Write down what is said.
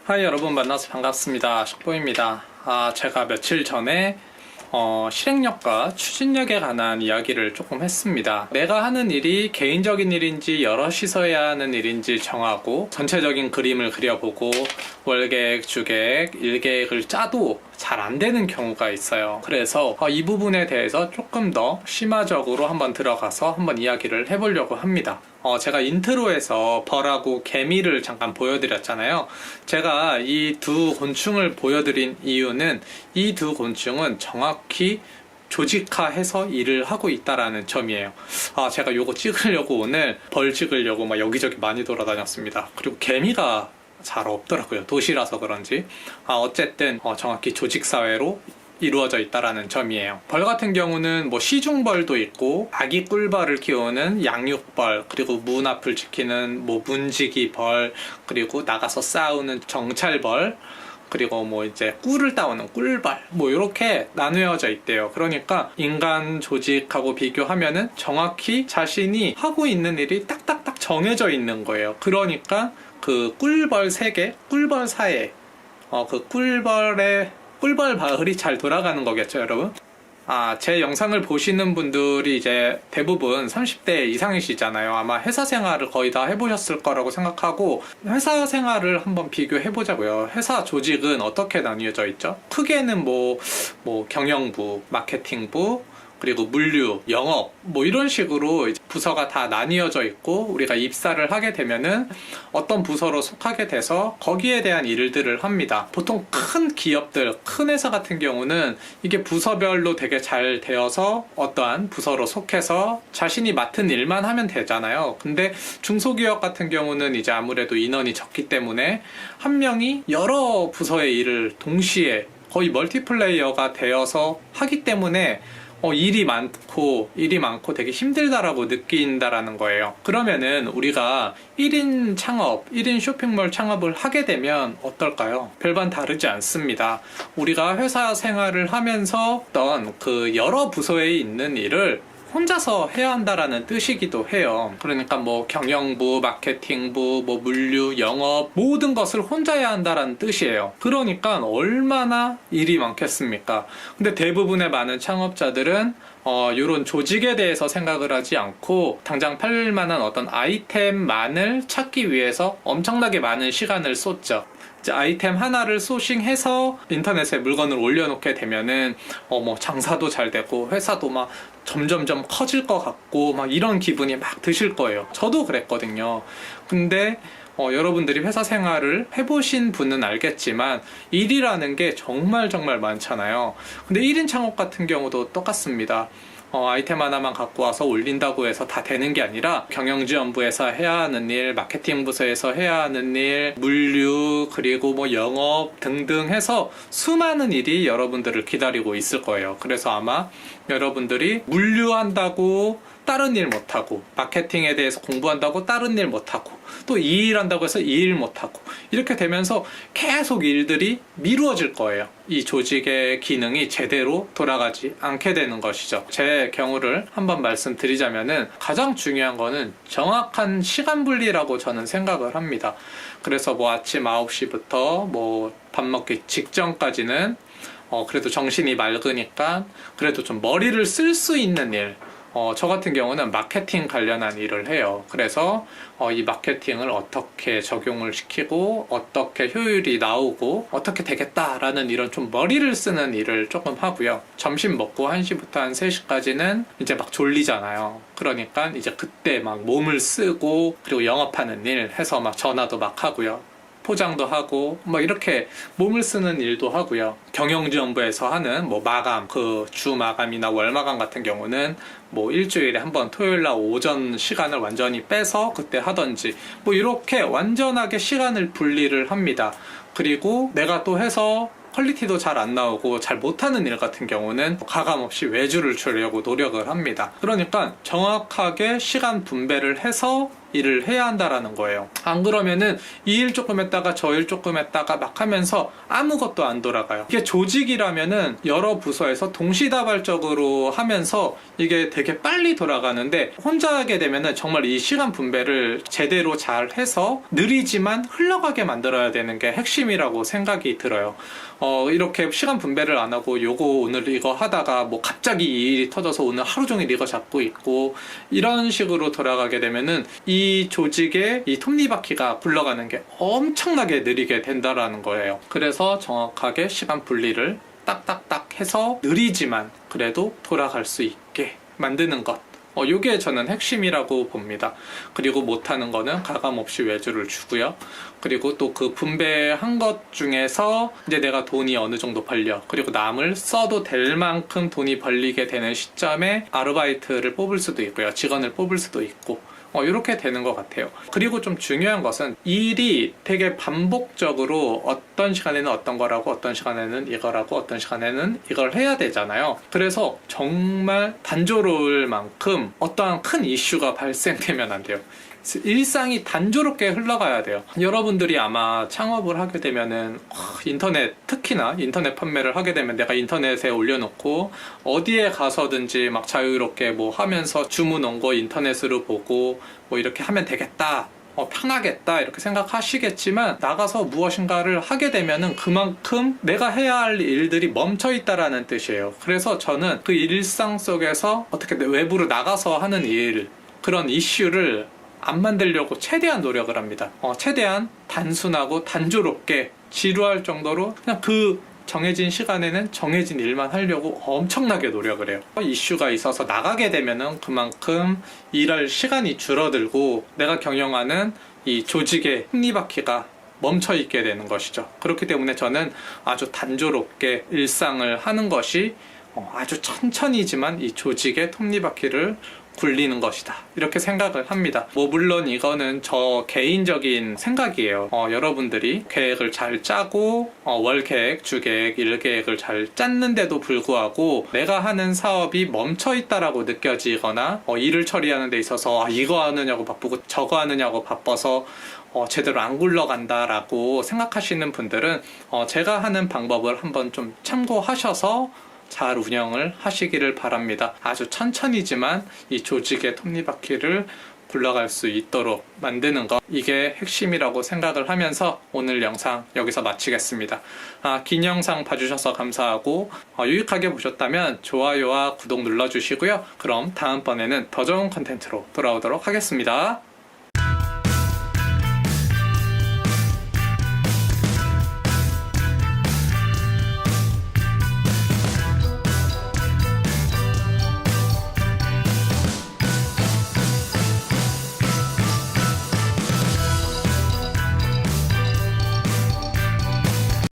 하이 여러분, 만나서 반갑습니다. 식보입니다. 제가 며칠 전에 실행력과 추진력에 관한 이야기를 조금 했습니다. 내가 하는 일이 개인적인 일인지 여럿이서 해야 하는 일인지 정하고 전체적인 그림을 그려보고 월계획, 주계획, 일계획을 짜도 잘 안 되는 경우가 있어요. 그래서 이 부분에 대해서 조금 더 심화적으로 한번 들어가서 한번 이야기를 해보려고 합니다. 제가 인트로에서 벌하고 개미를 잠깐 보여드렸잖아요. 제가 이 두 곤충을 보여드린 이유는 이 두 곤충은 정확히 조직화해서 일을 하고 있다라는 점이에요. 제가 요거 찍으려고 오늘 벌 찍으려고 막 여기저기 많이 돌아다녔습니다. 그리고 개미가 잘 없더라고요. 도시라서 그런지. 어쨌든 정확히 조직사회로 이루어져 있다라는 점이에요. 벌 같은 경우는 뭐 시중벌도 있고 아기 꿀벌을 키우는 양육벌, 그리고 문 앞을 지키는 뭐 문지기 벌, 그리고 나가서 싸우는 정찰벌, 그리고 뭐 이제 꿀을 따오는 꿀벌, 뭐 이렇게 나누어져 있대요. 그러니까 인간 조직하고 비교하면은 정확히 자신이 하고 있는 일이 딱딱딱 정해져 있는 거예요. 그러니까 그 꿀벌 세계, 꿀벌 사회, 그 꿀벌 마을이 잘 돌아가는 거겠죠, 여러분? 제 영상을 보시는 분들이 이제 대부분 30대 이상이시잖아요. 아마 회사 생활을 거의 다 해보셨을 거라고 생각하고, 회사 생활을 한번 비교해보자고요. 회사 조직은 어떻게 나뉘어져 있죠? 크게는 뭐 경영부, 마케팅부, 그리고 물류, 영업, 뭐 이런 식으로 이제 부서가 다 나뉘어져 있고, 우리가 입사를 하게 되면은 어떤 부서로 속하게 돼서 거기에 대한 일들을 합니다. 보통 큰 기업들, 큰 회사 같은 경우는 이게 부서별로 되게 잘 되어서 어떠한 부서로 속해서 자신이 맡은 일만 하면 되잖아요. 근데 중소기업 같은 경우는 이제 아무래도 인원이 적기 때문에 한 명이 여러 부서의 일을 동시에 거의 멀티플레이어가 되어서 하기 때문에 일이 많고 되게 힘들다라고 느낀다라는 거예요. 그러면은 우리가 1인 창업, 1인 쇼핑몰 창업을 하게 되면 어떨까요? 별반 다르지 않습니다. 우리가 회사 생활을 하면서 어떤 그 여러 부서에 있는 일을 혼자서 해야 한다라는 뜻이기도 해요. 그러니까 뭐 경영부, 마케팅부, 뭐 물류, 영업, 모든 것을 혼자 해야 한다라는 뜻이에요. 그러니까 얼마나 일이 많겠습니까? 근데 대부분의 많은 창업자들은 이런 조직에 대해서 생각을 하지 않고 당장 팔릴 만한 어떤 아이템만을 찾기 위해서 엄청나게 많은 시간을 쏟죠. 이제 아이템 하나를 소싱해서 인터넷에 물건을 올려놓게 되면은 뭐 장사도 잘 되고 회사도 막 점점점 커질 것 같고 막 이런 기분이 막 드실 거예요. 저도 그랬거든요. 근데 여러분들이 회사 생활을 해보신 분은 알겠지만 일이라는 게 정말 많잖아요. 근데 1인 창업 같은 경우도 똑같습니다. 아이템 하나만 갖고 와서 올린다고 해서 다 되는 게 아니라 경영지원부에서 해야 하는 일, 마케팅 부서에서 해야 하는 일, 물류, 그리고 뭐 영업 등등 해서 수많은 일이 여러분들을 기다리고 있을 거예요. 그래서 아마 여러분들이 물류한다고 다른 일 못하고, 마케팅에 대해서 공부한다고 다른 일 못하고, 또 이 일 한다고 해서 이 일 못하고, 이렇게 되면서 계속 일들이 미루어질 거예요. 이 조직의 기능이 제대로 돌아가지 않게 되는 것이죠. 제 경우를 한번 말씀드리자면은 가장 중요한 거는 정확한 시간 분리라고 저는 생각을 합니다. 그래서 뭐 아침 9시부터 뭐 밥 먹기 직전까지는 그래도 정신이 맑으니까 그래도 좀 머리를 쓸 수 있는 일, 저 같은 경우는 마케팅 관련한 일을 해요. 그래서 이 마케팅을 어떻게 적용을 시키고 어떻게 효율이 나오고 어떻게 되겠다라는 이런 좀 머리를 쓰는 일을 조금 하고요. 점심 먹고 1시부터 한 3시까지는 이제 막 졸리잖아요. 그러니까 이제 그때 막 몸을 쓰고, 그리고 영업하는 일 해서 막 전화도 막 하고요. 포장도 하고 뭐 이렇게 몸을 쓰는 일도 하고요. 경영지원부에서 하는 뭐 마감, 그 주 마감이나 월 마감 같은 경우는 뭐 일주일에 한 번 토요일날 오전 시간을 완전히 빼서 그때 하던지 뭐 이렇게 완전하게 시간을 분리를 합니다. 그리고 내가 또 해서 퀄리티도 잘 안 나오고 잘 못하는 일 같은 경우는 가감없이 외주를 주려고 노력을 합니다. 그러니까 정확하게 시간 분배를 해서 일을 해야 한다라는 거예요. 안 그러면은 이 일 조금 했다가 저 일 조금 했다가 막 하면서 아무것도 안 돌아가요. 이게 조직이라면은 여러 부서에서 동시다발적으로 하면서 이게 되게 빨리 돌아가는데, 혼자 하게 되면은 정말 이 시간 분배를 제대로 잘 해서 느리지만 흘러가게 만들어야 되는 게 핵심이라고 생각이 들어요. 이렇게 시간 분배를 안 하고 요거 오늘 이거 하다가 뭐 갑자기 이 일이 터져서 오늘 하루 종일 이거 잡고 있고 이런 식으로 돌아가게 되면은 이 조직의 이 톱니바퀴가 굴러가는 게 엄청나게 느리게 된다라는 거예요. 그래서 정확하게 시간 분리를 딱딱딱 해서 느리지만 그래도 돌아갈 수 있게 만드는 것, 요게 저는 핵심이라고 봅니다. 그리고 못하는 거는 가감없이 외주를 주고요. 그리고 또 그 분배한 것 중에서 이제 내가 돈이 어느 정도 벌려, 그리고 남을 써도 될 만큼 돈이 벌리게 되는 시점에 아르바이트를 뽑을 수도 있고요. 직원을 뽑을 수도 있고, 이렇게 되는 것 같아요. 그리고 좀 중요한 것은 일이 되게 반복적으로 어떤 시간에는 어떤 거라고, 어떤 시간에는 이거라고, 어떤 시간에는 이걸 해야 되잖아요. 그래서 정말 단조로울 만큼 어떠한 큰 이슈가 발생되면 안 돼요. 일상이 단조롭게 흘러가야 돼요. 여러분들이 아마 창업을 하게 되면은 인터넷, 특히나 인터넷 판매를 하게 되면 내가 인터넷에 올려놓고 어디에 가서든지 막 자유롭게 뭐 하면서 주문 온 거 인터넷으로 보고 뭐 이렇게 하면 되겠다, 편하겠다 이렇게 생각하시겠지만, 나가서 무엇인가를 하게 되면은 그만큼 내가 해야 할 일들이 멈춰 있다라는 뜻이에요. 그래서 저는 그 일상 속에서 어떻게 외부로 나가서 하는 일, 그런 이슈를 안 만들려고 최대한 노력을 합니다. 최대한 단순하고 단조롭게, 지루할 정도로 그냥 그 정해진 시간에는 정해진 일만 하려고 엄청나게 노력을 해요. 이슈가 있어서 나가게 되면은 그만큼 일할 시간이 줄어들고 내가 경영하는 이 조직의 톱니바퀴가 멈춰 있게 되는 것이죠. 그렇기 때문에 저는 아주 단조롭게 일상을 하는 것이 아주 천천히지만 이 조직의 톱니바퀴를 굴리는 것이다, 이렇게 생각을 합니다. 물론 이거는 저 개인적인 생각이에요. 여러분들이 계획을 잘 짜고 월 계획, 주 계획, 일 계획을 잘 짰는데도 불구하고 내가 하는 사업이 멈춰 있다라고 느껴지거나 일을 처리하는 데 있어서 이거 하느냐고 바쁘고 저거 하느냐고 바빠서 제대로 안 굴러간다라고 생각하시는 분들은 제가 하는 방법을 한번 좀 참고하셔서 잘 운영을 하시기를 바랍니다. 아주 천천히지만 이 조직의 톱니바퀴를 굴러갈 수 있도록 만드는 것, 이게 핵심이라고 생각을 하면서 오늘 영상 여기서 마치겠습니다. 긴 영상 봐주셔서 감사하고 유익하게 보셨다면 좋아요와 구독 눌러주시고요. 그럼 다음번에는 더 좋은 컨텐츠로 돌아오도록 하겠습니다.